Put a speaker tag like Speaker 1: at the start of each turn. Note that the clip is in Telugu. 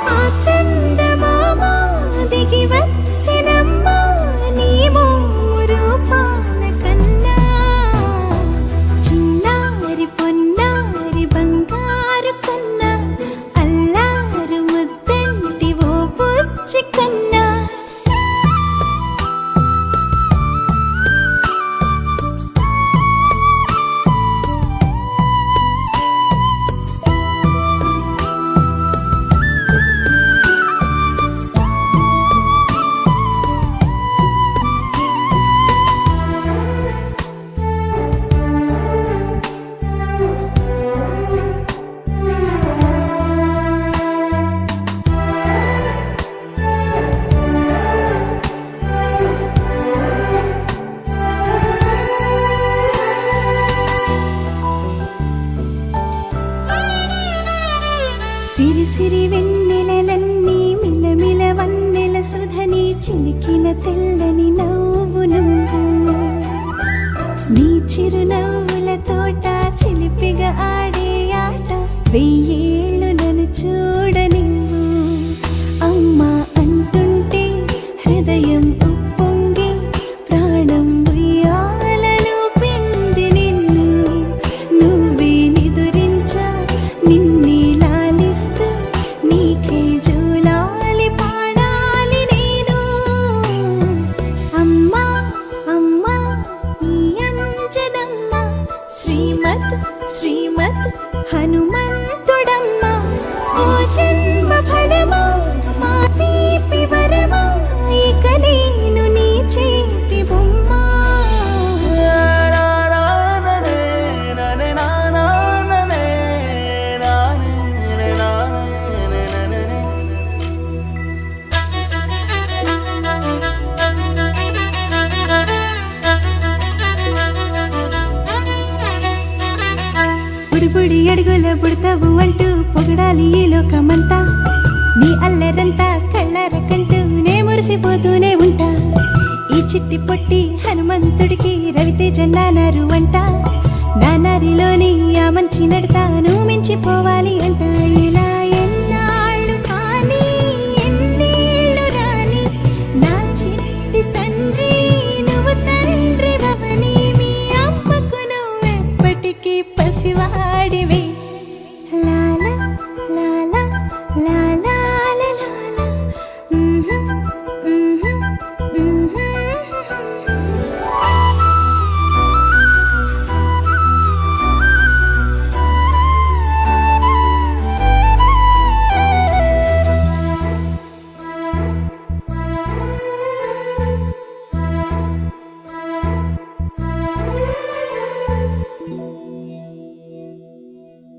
Speaker 1: ఆ చందమామ దిగి వచ్చినమ్మ నీ మోము రూపాల కన్నా చిన్నారి పొన్నారి బంగారు కన్నా అల్లారు ముద్దంటి ఓ బుజ్జి కన్నా సిరి సిరి వెన్నెలలన్నీ మిలమిల వన్నెల సుధని చిలికిన తెల్లని నవ్వు నువ్వు నీ చిరునవ్వుల తోట చిలిపిగా ఆడే ఆట వెయ్యేళ్ళు నన్ను చూడ నువ్వు అమ్మా అంటుంటే హృదయం ఉప్పొంగి ప్రాణం ఉయ్యాలలో పిండి నిన్ను నువ్వే నిదురించా నిన్నే నీకే జూలాలి పాడాలి నేను అమ్మా అమ్మా ఈ అంజనమ్మ శ్రీమత్ శ్రీమత్ హనుమంతుడమ్మ ఓ జన్మ ఫలమా మా తీపి వరమా ఇక నేను నీ చేతి బొమ్మ బుడి అడుగుల బుడతావు అంటూ పొగడాలి ఈ లోకమంతా నీ అల్లరంతా కళ్ళారకంటూ నే మురిసిపోతూనే ఉంటా ఈ చిట్టి పొట్టి హనుమంతుడికి రవితేజ నానారు అంట నానారిలోని ఆ మంచి నడతాను మించిపోవాలి అంట ఇలా ఎన్నాళ్ళు కానీ ఎన్నేళ్ళు రాని నా చిట్టి తండ్రి నువ్వు తండ్రి భవని మీ అమ్మకు నువ్వెప్పటికీ పసివాడివి